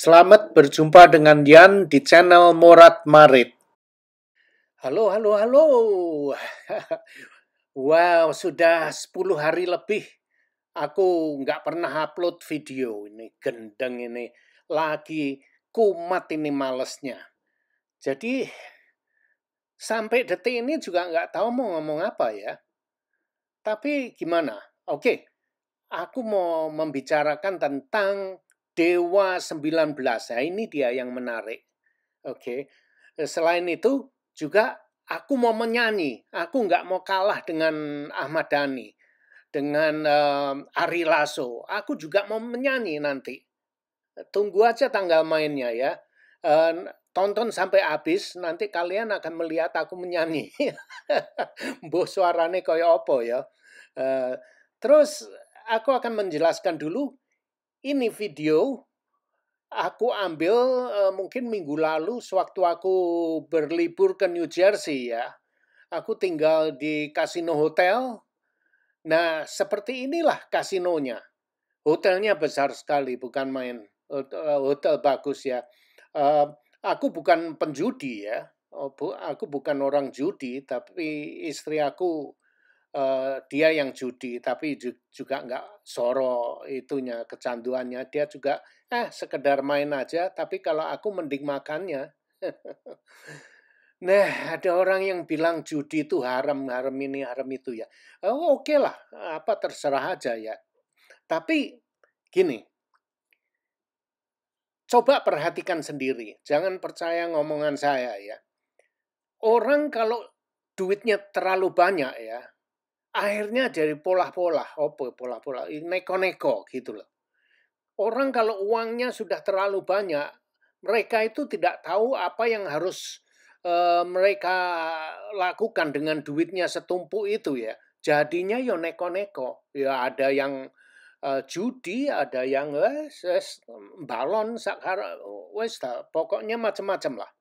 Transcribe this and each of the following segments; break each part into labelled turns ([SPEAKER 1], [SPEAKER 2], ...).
[SPEAKER 1] Selamat berjumpa dengan Dian di channel Morat Marit. Halo, halo, halo. Wow, sudah 10 hari lebih aku nggak pernah upload video. Ini gendeng ini. Lagi kumat ini malesnya. Jadi sampai detik ini juga nggak tahu mau ngomong apa ya. Tapi gimana? Oke, aku mau membicarakan tentang Dewa 19. Nah, ini dia yang menarik. Oke. Selain itu juga aku mau menyanyi. Aku nggak mau kalah dengan Ahmad Dhani, dengan Ari Lasso. Aku juga mau menyanyi nanti. Tunggu aja tanggal mainnya ya. Tonton sampai habis, nanti kalian akan melihat aku menyanyi. Mbok suarane koyo opo ya. Terus aku akan menjelaskan dulu, ini video aku ambil mungkin minggu lalu sewaktu aku berlibur ke New Jersey ya. Aku tinggal di kasino hotel. Nah, seperti inilah kasinonya. Hotelnya besar sekali, bukan main. Hotel bagus ya. Aku bukan penjudi ya. Aku bukan orang judi, tapi istri aku dia yang judi, tapi juga nggak soro itunya kecanduannya. Dia juga sekedar main aja, tapi kalau aku mending makannya. Nah, ada orang yang bilang judi itu haram, haram ini, haram itu ya. Oh, oke lah, apa terserah aja ya. Tapi gini, coba perhatikan sendiri, jangan percaya ngomongan saya ya. Orang kalau duitnya terlalu banyak ya, akhirnya dari pola-pola, pola-pola, neko-neko gitu loh. Orang kalau uangnya sudah terlalu banyak, mereka itu tidak tahu apa yang harus mereka lakukan dengan duitnya setumpuk itu ya. Jadinya ya neko-neko. Ya ada yang judi, ada yang balon, pokoknya macam-macam lah.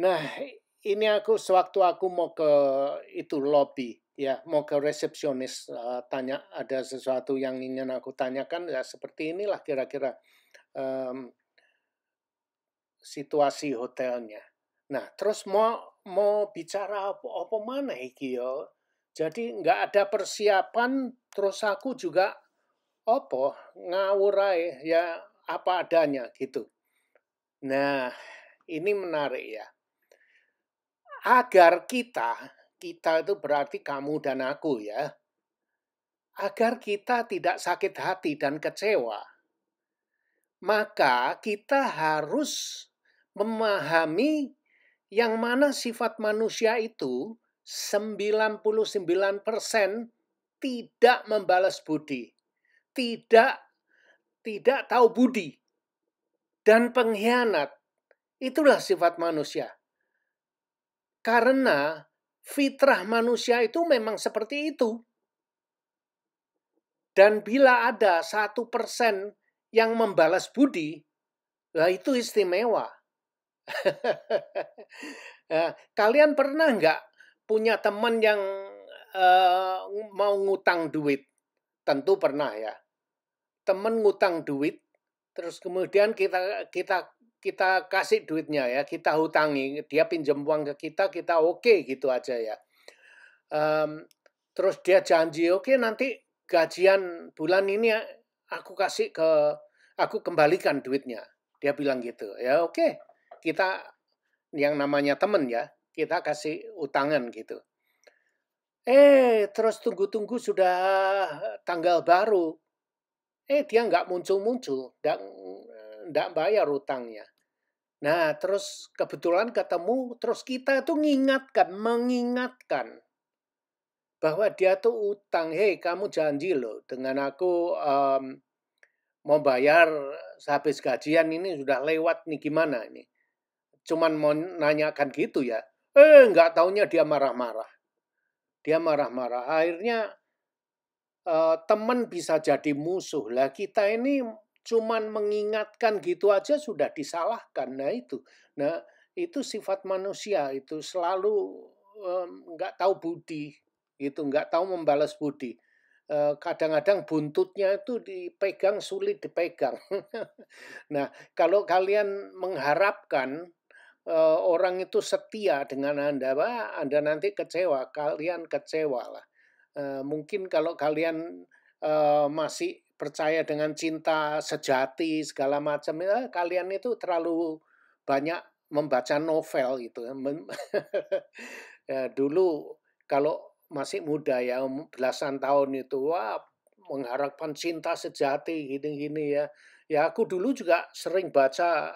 [SPEAKER 1] Nah, ini aku sewaktu aku mau ke itu lobby ya, mau ke resepsionis tanya ada sesuatu yang ingin aku tanyakan ya seperti inilah kira-kira situasi hotelnya. Nah, terus mau bicara apa mana iki yo. Jadi nggak ada persiapan, terus aku juga ngawur ae ya apa adanya gitu. Nah, ini menarik ya. Agar kita itu berarti kamu dan aku ya, agar kita tidak sakit hati dan kecewa, maka kita harus memahami yang mana sifat manusia itu 99% tidak membalas budi, tidak tidak tahu budi, dan pengkhianat. Itulah sifat manusia. Karena fitrah manusia itu memang seperti itu. Dan bila ada 1% yang membalas budi, lah itu istimewa. Kalian pernah nggak punya teman yang mau ngutang duit? Tentu pernah ya. Teman ngutang duit, terus kemudian kita kasih duitnya ya, kita hutangi, dia pinjam uang ke kita oke gitu aja ya. Terus dia janji, oke nanti gajian bulan ini aku kembalikan duitnya. Dia bilang gitu, ya oke, kita yang namanya temen ya, kita kasih utangan gitu. Terus tunggu-tunggu sudah tanggal baru. Dia nggak muncul-muncul, nggak bayar utangnya. Nah, terus kebetulan ketemu, terus kita tuh mengingatkan bahwa dia tuh utang. Hei, kamu janji loh dengan aku mau bayar habis gajian ini sudah lewat nih gimana ini. Cuman mau nanyakan gitu ya. Nggak taunya dia marah-marah. Dia marah-marah. Akhirnya teman bisa jadi musuh. Lah kita ini cuman mengingatkan gitu aja sudah disalahkan. Nah itu sifat manusia itu selalu nggak tahu budi, gitu nggak tahu membalas budi. kadang-kadang buntutnya itu dipegang, sulit dipegang. Nah, kalau kalian mengharapkan, orang itu setia dengan Anda, wah Anda nanti kecewa, kalian kecewalah. Mungkin kalau kalian, masih percaya dengan cinta sejati segala macam, ya kalian itu terlalu banyak membaca novel gitu ya, ya dulu kalau masih muda ya, belasan tahun itu, wah mengharapkan cinta sejati gini-gini ya. Ya aku dulu juga sering baca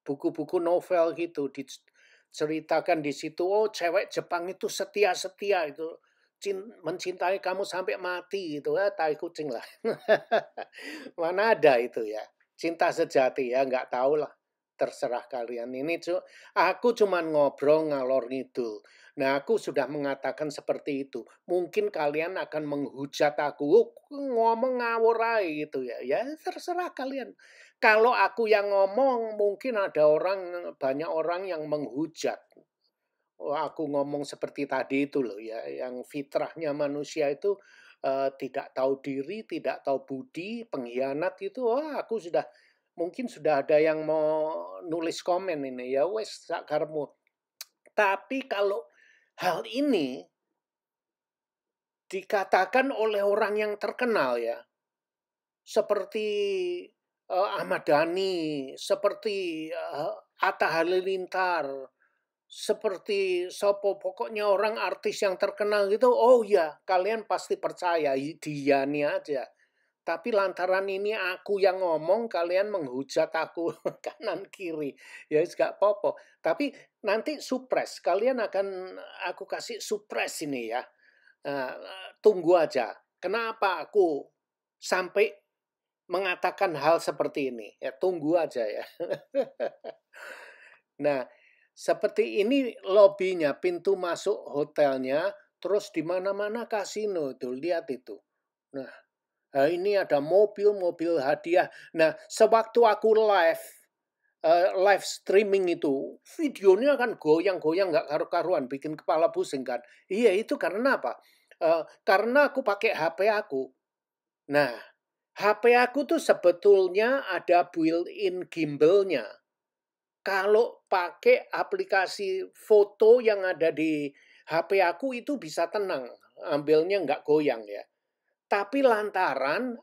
[SPEAKER 1] buku-buku novel gitu, diceritakan di situ, oh cewek Jepang itu setia-setia itu, mencintai kamu sampai mati gitu, ya tai kucing lah. Mana ada itu ya, cinta sejati ya, nggak tahu lah, terserah kalian. Aku cuman ngobrol ngalor ngidul. Nah, aku sudah mengatakan seperti itu. Mungkin kalian akan menghujat aku, "Oh, ngomong ngawur aja," gitu ya. Ya terserah kalian. Kalau aku yang ngomong, mungkin ada banyak orang yang menghujat. Oh, aku ngomong seperti tadi itu loh ya, yang fitrahnya manusia itu, tidak tahu diri, tidak tahu budi, pengkhianat itu, wah aku mungkin sudah ada yang mau nulis komen ini, ya wes sak karepmu. Tapi kalau hal ini dikatakan oleh orang yang terkenal ya, seperti, Ahmad Dhani, seperti, Atta Halilintar, seperti sopo, pokoknya orang artis yang terkenal gitu, oh ya kalian pasti percaya, dia nih aja. Tapi lantaran ini aku yang ngomong, kalian menghujat aku kanan kiri. Ya wis gak apa-apa. Tapi nanti supres, kalian akan aku kasih supres ini ya. Tunggu aja. Kenapa aku sampai mengatakan hal seperti ini? Ya tunggu aja ya. Nah, seperti ini lobinya, pintu masuk hotelnya, terus di mana-mana kasino itu, lihat itu. Nah, ini ada mobil-mobil hadiah. Nah, sewaktu aku live streaming itu, videonya kan goyang-goyang nggak karu-karuan, bikin kepala pusing kan. Iya, itu karena apa? Karena aku pakai HP aku. Nah, HP aku tuh sebetulnya ada built-in gimbal-nya. Kalau pakai aplikasi foto yang ada di HP aku itu bisa tenang, ambilnya nggak goyang ya. Tapi lantaran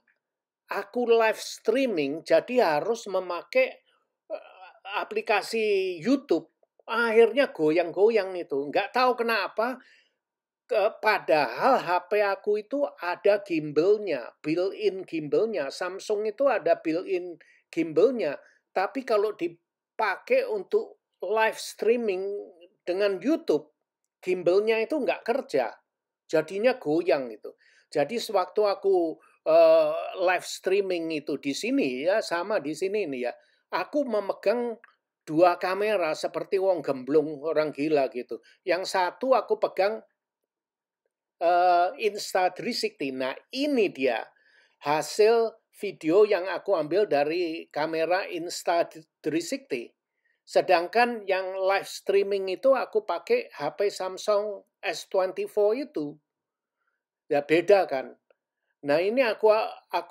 [SPEAKER 1] aku live streaming, jadi harus memakai, aplikasi YouTube, akhirnya goyang-goyang itu. Nggak tahu kenapa, padahal HP aku itu ada gimbalnya, built-in gimbalnya. Samsung itu ada built-in gimbalnya. Tapi kalau dipakai untuk live streaming dengan YouTube, gimbalnya itu nggak kerja. Jadinya goyang itu. Jadi sewaktu aku live streaming itu di sini ya, sama di sini nih ya, aku memegang dua kamera seperti wong gemblung, orang gila gitu. Yang satu aku pegang Insta360. Nah, ini dia hasil video yang aku ambil dari kamera Insta360. Sedangkan yang live streaming itu aku pakai HP Samsung S24 itu. Ya beda kan. Nah, ini aku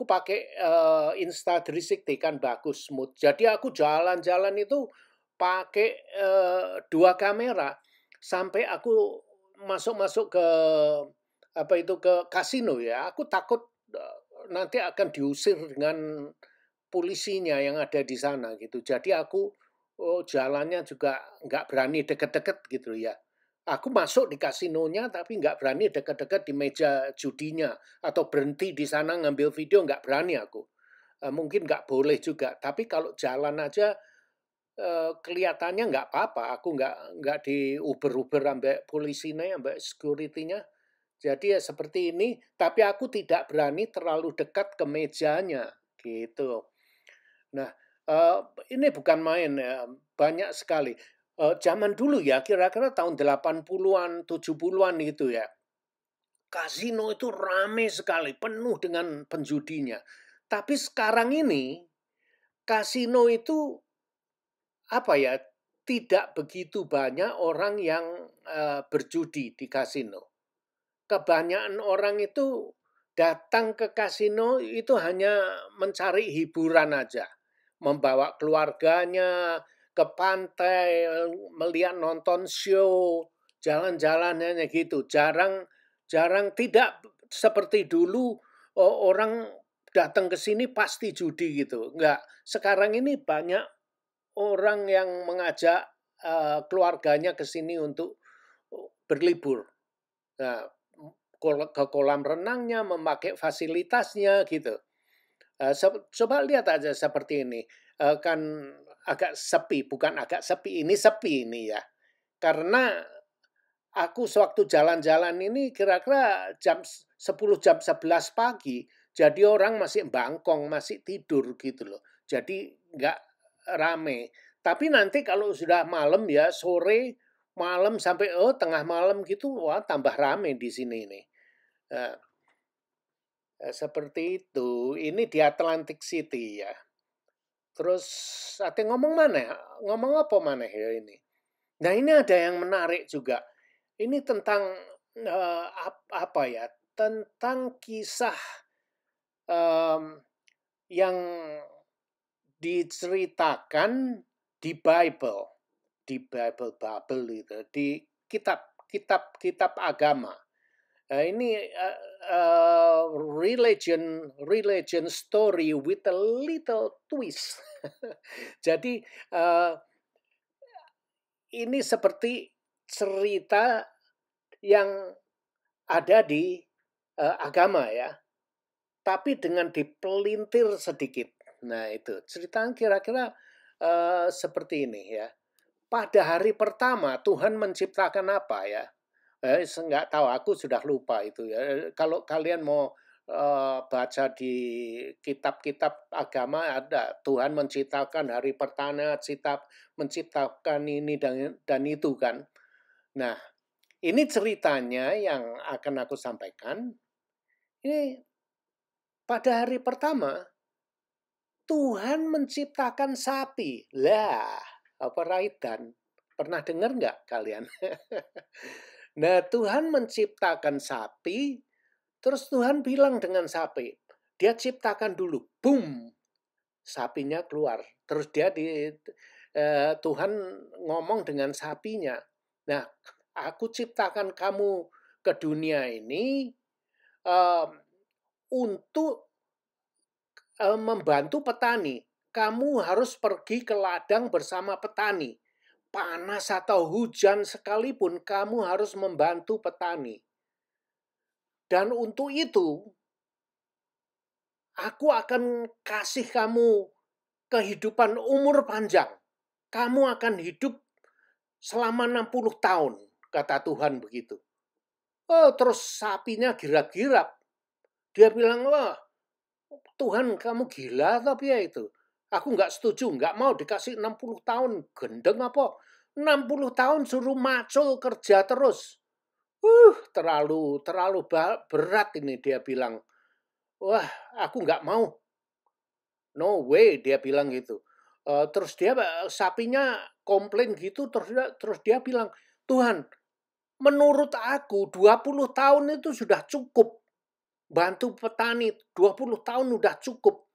[SPEAKER 1] pakai, Insta360 kan bagus, smooth. Jadi aku jalan-jalan itu pakai, 2 kamera, sampai aku masuk-masuk ke, apa itu, ke kasino ya, aku takut, nanti akan diusir dengan polisinya yang ada di sana gitu. Jadi aku, jalannya juga nggak berani deket-deket gitu ya. Aku masuk di kasinonya tapi nggak berani dekat-dekat di meja judinya, atau berhenti di sana ngambil video nggak berani aku. Mungkin nggak boleh juga, tapi kalau jalan aja, kelihatannya nggak apa-apa, aku nggak diuber-uber ambek polisinya, ambek security-nya. Jadi ya seperti ini, tapi aku tidak berani terlalu dekat ke mejanya, gitu. Nah, ini bukan main ya, banyak sekali. Zaman dulu ya, kira-kira tahun 80-an, 70-an gitu ya, kasino itu rame sekali, penuh dengan penjudinya. Tapi sekarang ini, kasino itu, apa ya, tidak begitu banyak orang yang, berjudi di kasino. Kebanyakan orang itu datang ke kasino itu hanya mencari hiburan aja. Membawa keluarganya ke pantai, melihat nonton show, jalan-jalan hanya gitu. Jarang jarang tidak seperti dulu orang datang ke sini pasti judi gitu. Enggak, sekarang ini banyak orang yang mengajak keluarganya ke sini untuk berlibur. Nah, ke kolam renangnya, memakai fasilitasnya gitu. Coba lihat aja seperti ini, kan agak sepi, bukan agak sepi, ini sepi ini ya. Karena aku sewaktu jalan-jalan ini kira-kira jam 10, jam 11 pagi, jadi orang masih bangkong, masih tidur gitu loh. Jadi nggak rame. Tapi nanti kalau sudah malam ya, sore, malam sampai tengah malam gitu, wah tambah rame di sini nih. Eee seperti itu. Ini di Atlantic City ya. Terus ate ngomong mana ya? Ngomong apa mana ya ini? Nah, ini ada yang menarik juga. Ini tentang, apa ya, tentang kisah, mmm, yang diceritakan di Bible, itu, di kitab agama. Ini, religion religion story with a little twist. Jadi, ini seperti cerita yang ada di, agama ya, tapi dengan dipelintir sedikit. Nah itu, ceritanya kira-kira, seperti ini ya. Pada hari pertama Tuhan menciptakan apa ya? Nggak tahu, aku sudah lupa itu ya. Kalau kalian mau, baca di kitab-kitab agama ada, Tuhan menciptakan hari pertama, menciptakan ini dan itu kan. Nah, ini ceritanya yang akan aku sampaikan, ini pada hari pertama, Tuhan menciptakan sapi. Lah, apa raidan? Pernah dengar nggak kalian? Nah, Tuhan menciptakan sapi, terus Tuhan bilang dengan sapi, dia ciptakan dulu, boom, sapinya keluar. Terus Tuhan ngomong dengan sapinya. Nah, aku ciptakan kamu ke dunia ini em, untuk membantu petani. Kamu harus pergi ke ladang bersama petani. Panas atau hujan sekalipun, kamu harus membantu petani. Dan untuk itu, aku akan kasih kamu kehidupan umur panjang. Kamu akan hidup selama 60 tahun, kata Tuhan begitu. Oh, terus sapinya girap-girap. Dia bilang, wah, Tuhan kamu gila tapi ya itu. Aku nggak setuju, nggak mau dikasih 60 tahun. Gendeng apa? 60 tahun suruh macul kerja terus. Terlalu berat ini dia bilang. Wah, aku nggak mau. No way, dia bilang gitu. Terus sapinya komplain gitu, terus dia bilang, Tuhan, menurut aku 20 tahun itu sudah cukup. Bantu petani 20 tahun udah cukup.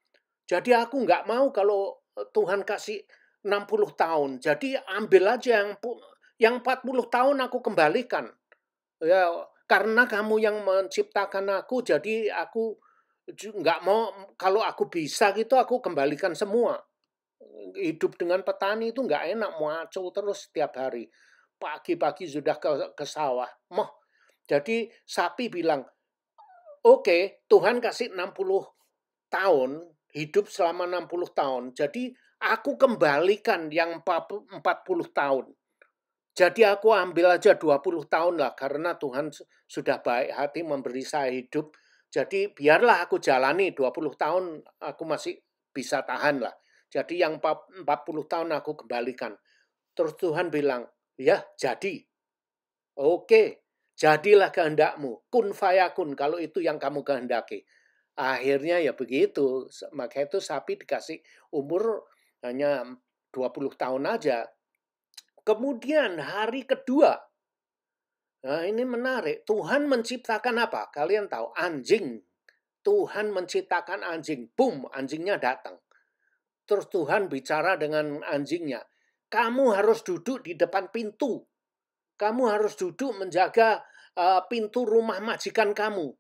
[SPEAKER 1] Jadi aku nggak mau kalau Tuhan kasih 60 tahun. Jadi ambil aja yang 40 tahun aku kembalikan. Ya, karena kamu yang menciptakan aku, jadi aku nggak mau, kalau aku bisa gitu aku kembalikan semua. Hidup dengan petani itu nggak enak, muacau terus setiap hari. Pagi-pagi sudah ke sawah. Jadi sapi bilang, oke, Tuhan kasih 60 tahun, hidup selama 60 tahun. Jadi aku kembalikan yang 40 tahun. Jadi aku ambil aja 20 tahun lah, karena Tuhan sudah baik hati memberi saya hidup. Jadi biarlah aku jalani 20 tahun, aku masih bisa tahan lah. Jadi yang 40 tahun aku kembalikan. Terus Tuhan bilang, ya jadi. Oke, jadilah kehendakmu. Kun fayakun, kalau itu yang kamu kehendaki. Akhirnya ya begitu. Maka itu sapi dikasih umur hanya 20 tahun aja. Kemudian hari kedua. Nah, ini menarik. Tuhan menciptakan apa? Kalian tahu, anjing. Tuhan menciptakan anjing, boom, anjingnya datang. Terus Tuhan bicara dengan anjingnya, kamu harus duduk di depan pintu. Kamu harus duduk menjaga pintu rumah majikan kamu.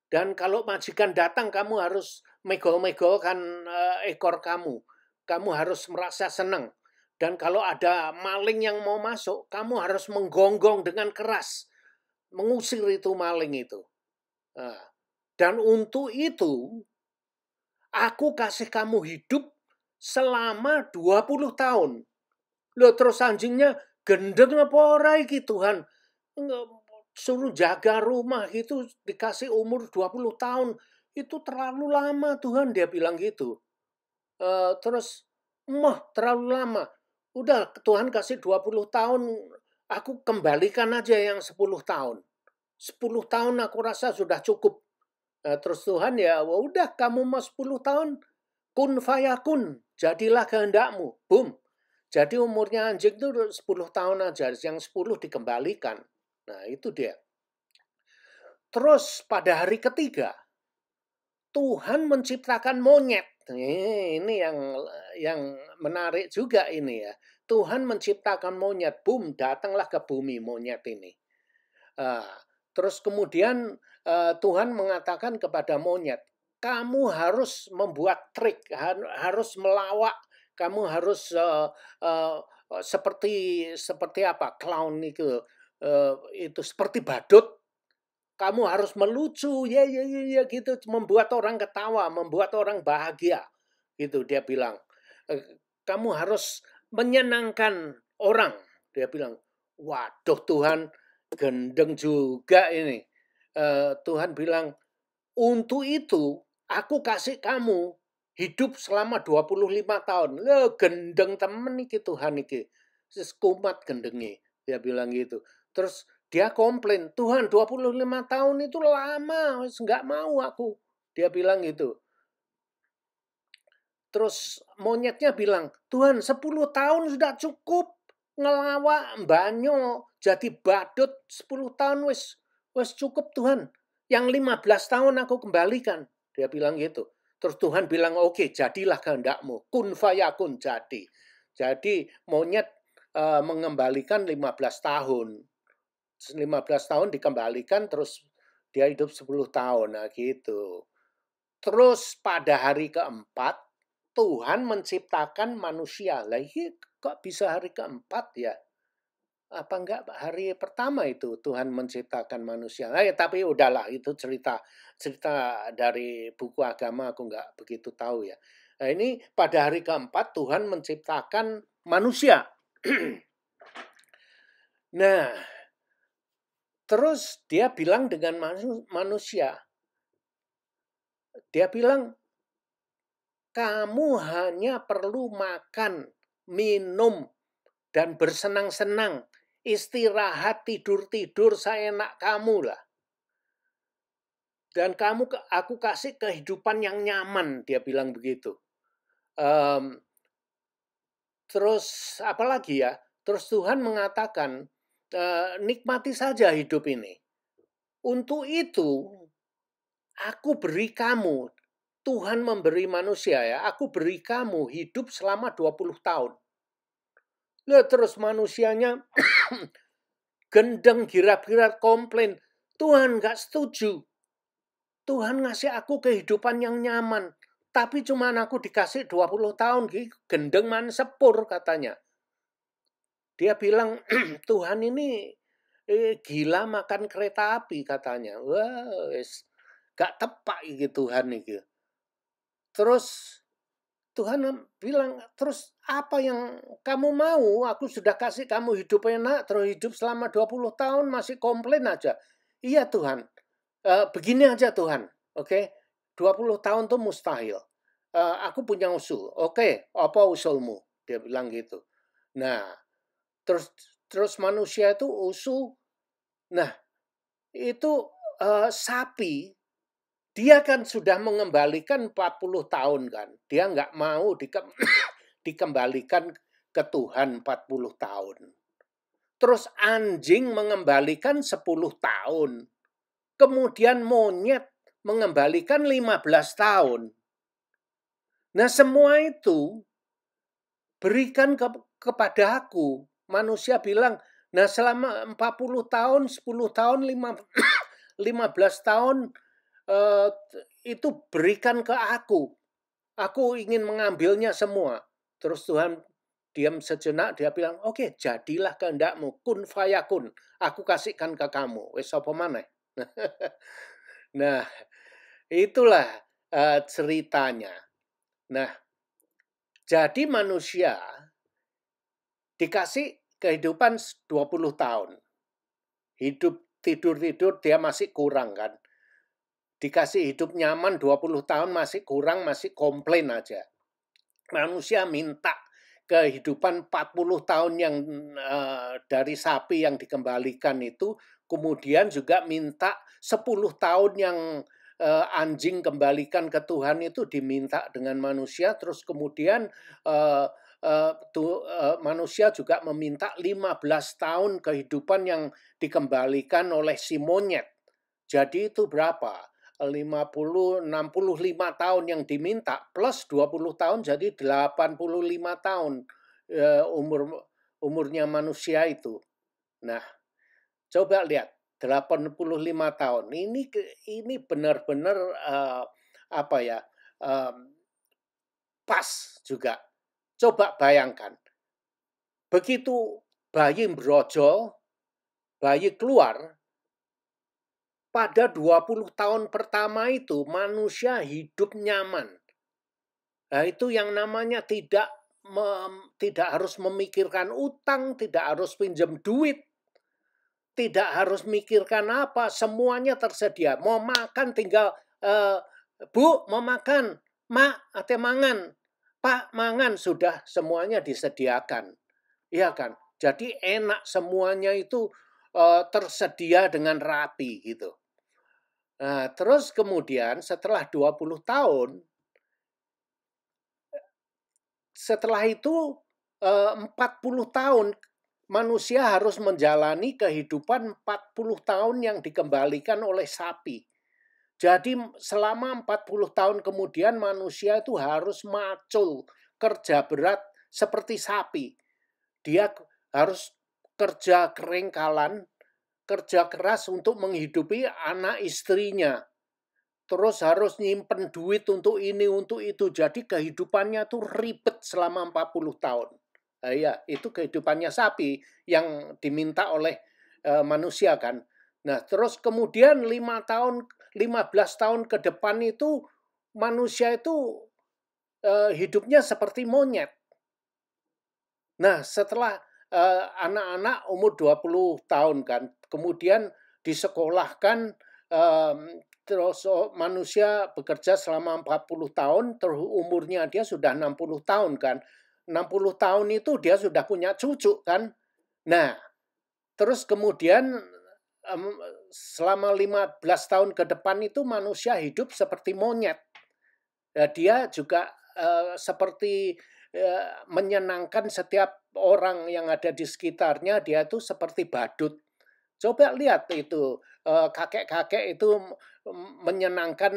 [SPEAKER 1] Dan kalau majikan datang, kamu harus megol-megolkan ekor kamu. Kamu harus merasa senang. Dan kalau ada maling yang mau masuk, kamu harus menggonggong dengan keras. Mengusir itu maling itu. Nah, dan untuk itu, aku kasih kamu hidup selama 20 tahun. Loh, terus anjingnya gendeng apa ora iki Tuhan? Suruh jaga rumah gitu dikasih umur 20 tahun. Itu terlalu lama Tuhan, dia bilang gitu. Terus, terlalu lama. Udah Tuhan kasih 20 tahun, aku kembalikan aja yang 10 tahun. 10 tahun aku rasa sudah cukup. Terus Tuhan ya, udah kamu mau 10 tahun, kun fayakun, jadilah kehendakmu. Boom. Jadi umurnya anjing itu 10 tahun aja, yang 10 dikembalikan. Nah, itu dia. Terus pada hari ketiga, Tuhan menciptakan monyet. Ini yang menarik juga ini ya. Tuhan menciptakan monyet, boom, datanglah ke bumi monyet ini. Terus kemudian Tuhan mengatakan kepada monyet, kamu harus membuat trik, harus melawak, kamu harus seperti apa, clown itu seperti badut. Kamu harus melucu, ya gitu, membuat orang ketawa, membuat orang bahagia, gitu dia bilang. Kamu harus menyenangkan orang, dia bilang. Waduh Tuhan, gendeng juga ini. Tuhan bilang, untuk itu aku kasih kamu hidup selama 25 tahun. Loh, gendeng temen iki Tuhan iki. Kumat gendengnya, dia bilang gitu. Terus dia komplain, Tuhan 25 tahun itu lama, nggak mau aku. Dia bilang gitu. Terus monyetnya bilang, Tuhan 10 tahun sudah cukup. Ngelawak, banyo, jadi badut 10 tahun wes cukup Tuhan. Yang 15 tahun aku kembalikan. Dia bilang gitu. Terus Tuhan bilang, oke, jadilah kehendakmu. Kun fayakun, jadi. Jadi monyet mengembalikan 15 tahun. 15 tahun dikembalikan, terus dia hidup 10 tahun. Nah gitu. Terus pada hari keempat, Tuhan menciptakan manusia. Lah ini kok bisa hari keempat ya? Apa enggak hari pertama itu Tuhan menciptakan manusia? Tapi udahlah, itu cerita dari buku agama, aku enggak begitu tahu ya. Nah ini pada hari keempat Tuhan menciptakan manusia. Nah, terus dia bilang dengan manusia. Dia bilang, kamu hanya perlu makan, minum, dan bersenang-senang. Istirahat, tidur-tidur seenak kamu lah. Dan aku kasih kehidupan yang nyaman, dia bilang begitu. Terus apa lagi ya? Terus Tuhan mengatakan, nikmati saja hidup ini. Untuk itu, aku beri kamu, Tuhan memberi manusia ya, aku beri kamu hidup selama 20 tahun. Lah terus manusianya gendeng, girat-girat, komplain. Tuhan gak setuju. Tuhan ngasih aku kehidupan yang nyaman. Tapi cuman aku dikasih 20 tahun. Gendeng man sepur katanya. Dia bilang, Tuhan ini gila makan kereta api katanya. Wah, gak tepak gitu Tuhan ini. Terus Tuhan bilang, terus apa yang kamu mau? Aku sudah kasih kamu hidup enak, terus hidup selama 20 tahun masih komplain aja. Iya Tuhan, begini aja Tuhan, oke? 20 tahun tuh mustahil. Aku punya usul, oke, apa usulmu? Dia bilang gitu. Nah, terus manusia itu usul, nah itu sapi, dia kan sudah mengembalikan 40 tahun kan. Dia nggak mau dikembalikan ke Tuhan 40 tahun. Terus anjing mengembalikan 10 tahun. Kemudian monyet mengembalikan 15 tahun. Nah, semua itu berikan kepada aku. Manusia bilang, nah selama 40 tahun, 10 tahun, 15 tahun itu berikan ke aku. Aku ingin mengambilnya semua. Terus Tuhan diam sejenak, dia bilang, oke, jadilah kehendakmu, kun fayakun. Aku kasihkan ke kamu. Wes apa maneh? Nah, itulah ceritanya. Nah, jadi manusia dikasih kehidupan 20 tahun. Hidup tidur-tidur dia masih kurang kan. Dikasih hidup nyaman 20 tahun masih kurang, masih komplain aja. Manusia minta kehidupan 40 tahun yang dari sapi yang dikembalikan itu, kemudian juga minta 10 tahun yang anjing kembalikan ke Tuhan itu diminta dengan manusia, terus kemudian manusia juga meminta 15 tahun kehidupan yang dikembalikan oleh si monyet. Jadi itu berapa? 65 tahun yang diminta plus 20 tahun jadi 85 tahun umurnya manusia itu. Nah, coba lihat 85 tahun. Ini benar-benar apa ya? Pas juga. Coba bayangkan. Begitu bayi brojol, bayi keluar, pada 20 tahun pertama itu manusia hidup nyaman. Nah, itu yang namanya tidak harus memikirkan utang, tidak harus pinjam duit, tidak harus mikirkan apa, semuanya tersedia. Mau makan tinggal, Bu mau makan, Mak ate mangan, Pak mangan, sudah semuanya disediakan. Iya kan? Jadi enak semuanya itu tersedia dengan rapi gitu. Nah, terus kemudian setelah 20 tahun, setelah itu 40 tahun manusia harus menjalani kehidupan 40 tahun yang dikembalikan oleh sapi. Jadi selama 40 tahun kemudian manusia itu harus macul, kerja berat seperti sapi. Dia harus kerja keringkalan, kerja keras untuk menghidupi anak istrinya. Terus harus nyimpen duit untuk ini, untuk itu. Jadi kehidupannya tuh ribet selama 40 tahun. Nah, ya, itu kehidupannya sapi yang diminta oleh manusia kan. Nah, terus kemudian 15 tahun ke depan itu manusia itu hidupnya seperti monyet. Nah, setelah anak-anak umur 20 tahun kan, kemudian disekolahkan, terus manusia bekerja selama 40 tahun, terus umurnya dia sudah 60 tahun kan. 60 tahun itu dia sudah punya cucu kan. Nah, terus kemudian selama 15 tahun ke depan itu manusia hidup seperti monyet. Dia juga seperti menyenangkan setiap orang yang ada di sekitarnya, dia itu seperti badut. Coba lihat itu, kakek-kakek itu menyenangkan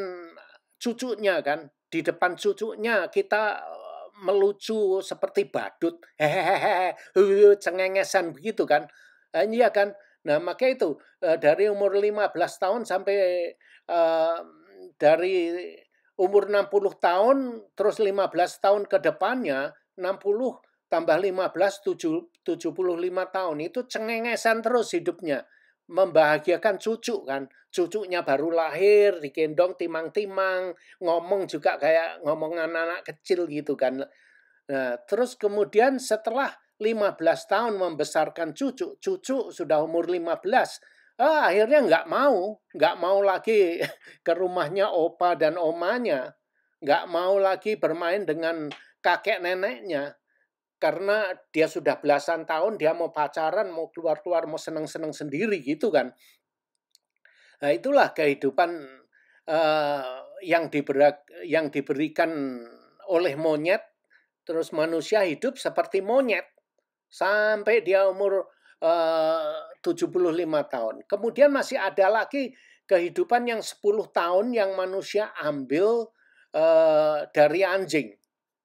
[SPEAKER 1] cucunya kan. Di depan cucunya kita melucu seperti badut, hehehe, cengengesan begitu kan. Iya kan. Nah, maka itu dari umur 15 tahun sampai dari umur 60 tahun terus 15 tahun ke depannya 60 tambah 15 75 tahun itu cengengesan terus hidupnya, membahagiakan cucu kan. Cucunya baru lahir digendong timang-timang, ngomong juga kayak ngomong anak-anak kecil gitu kan. Nah, terus kemudian setelah 15 tahun membesarkan cucu, cucu sudah umur 15, akhirnya nggak mau lagi ke rumahnya opa dan omanya, nggak mau lagi bermain dengan kakek neneknya, karena dia sudah belasan tahun, dia mau pacaran, mau keluar-keluar, mau seneng-seneng sendiri gitu kan. Nah, itulah kehidupan yang diberikan oleh monyet, terus manusia hidup seperti monyet sampai dia umur 75 tahun. Kemudian masih ada lagi kehidupan yang 10 tahun yang manusia ambil dari anjing.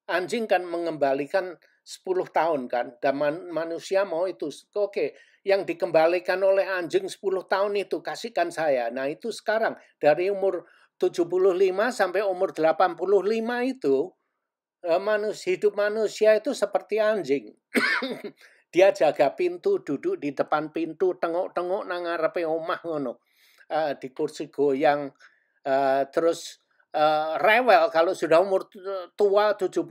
[SPEAKER 1] Anjing kan mengembalikan 10 tahun kan, dan manusia mau itu. Oke, yang dikembalikan oleh anjing 10 tahun itu, kasihkan saya. Nah itu sekarang, dari umur 75 sampai umur 85 itu, hidup manusia itu seperti anjing. Dia jaga pintu, duduk di depan pintu, tengok-tengok nang ngarepe omah ngono. Di kursi goyang, terus rewel kalau sudah umur tua 75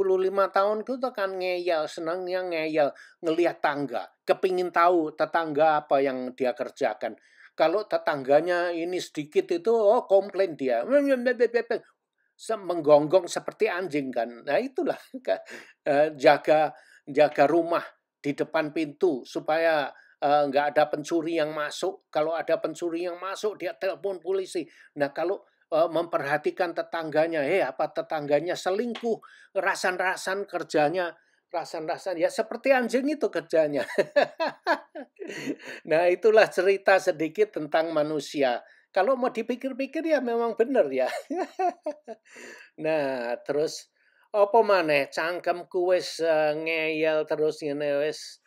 [SPEAKER 1] tahun itu kan ngeyel, senangnya ngeyel, ngelihat tangga, kepingin tahu tetangga apa yang dia kerjakan. Kalau tetangganya ini sedikit itu komplain dia, menggonggong seperti anjing kan. Nah itulah jaga rumah di depan pintu supaya nggak ada pencuri yang masuk. Kalau ada pencuri yang masuk, dia telepon polisi. Nah kalau memperhatikan tetangganya, apa tetangganya selingkuh, rasan-rasan kerjanya, rasan-rasan ya seperti anjing itu kerjanya. Nah itulah cerita sedikit tentang manusia. Kalau mau dipikir-pikir ya memang benar ya. Nah terus apa maneh cangkemku wis ngeyel terus ngene wis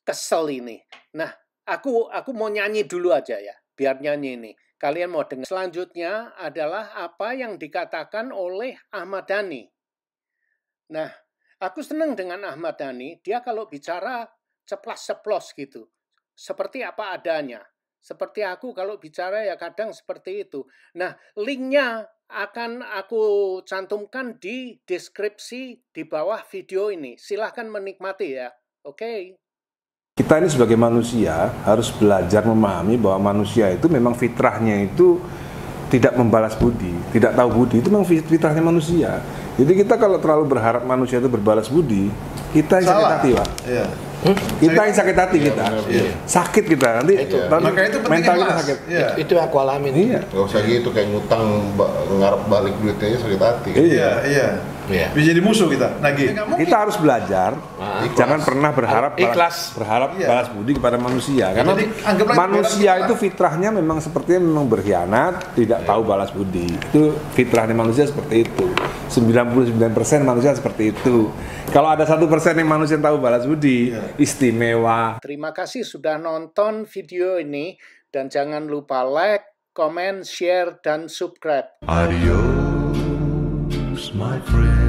[SPEAKER 1] kesel ini. Nah, aku mau nyanyi dulu aja ya, biar nyanyi ini. Kalian mau dengar. Selanjutnya adalah apa yang dikatakan oleh Ahmad Dhani. Nah, aku senang dengan Ahmad Dhani. Dia kalau bicara ceplas-ceplos gitu. Seperti apa adanya. Seperti aku kalau bicara ya kadang seperti itu. Nah, linknya akan aku cantumkan di deskripsi di bawah video ini. Silahkan menikmati ya. Oke.
[SPEAKER 2] Kita ini sebagai manusia harus belajar memahami bahwa manusia itu memang fitrahnya itu tidak membalas budi, tidak tahu budi, itu memang fitrahnya manusia. Jadi kita kalau terlalu berharap manusia itu berbalas budi, kita yang sakit hati, Pak. Iya. Kita yang sakit hati kita. Iya. Sakit kita nanti
[SPEAKER 3] maka itu
[SPEAKER 2] mental kita sakit.
[SPEAKER 3] Iya.
[SPEAKER 4] Itu aku alamin.
[SPEAKER 2] Iya.
[SPEAKER 3] Gak usah gitu kayak ngutang ngarep balik duitnya aja sakit hati.
[SPEAKER 2] Iya.
[SPEAKER 5] Bisa jadi musuh kita.
[SPEAKER 2] Kita harus belajar, jangan pernah berharap balas budi kepada manusia. Karena manusia itu fitrahnya memang sepertinya memang berkhianat, tidak tahu balas budi. Itu fitrahnya manusia seperti itu. 99% manusia seperti itu. Kalau ada 1% yang manusia yang tahu balas budi, istimewa.
[SPEAKER 1] Terima kasih sudah nonton video ini dan jangan lupa like, comment, share, dan subscribe.
[SPEAKER 6] Adios, my friend.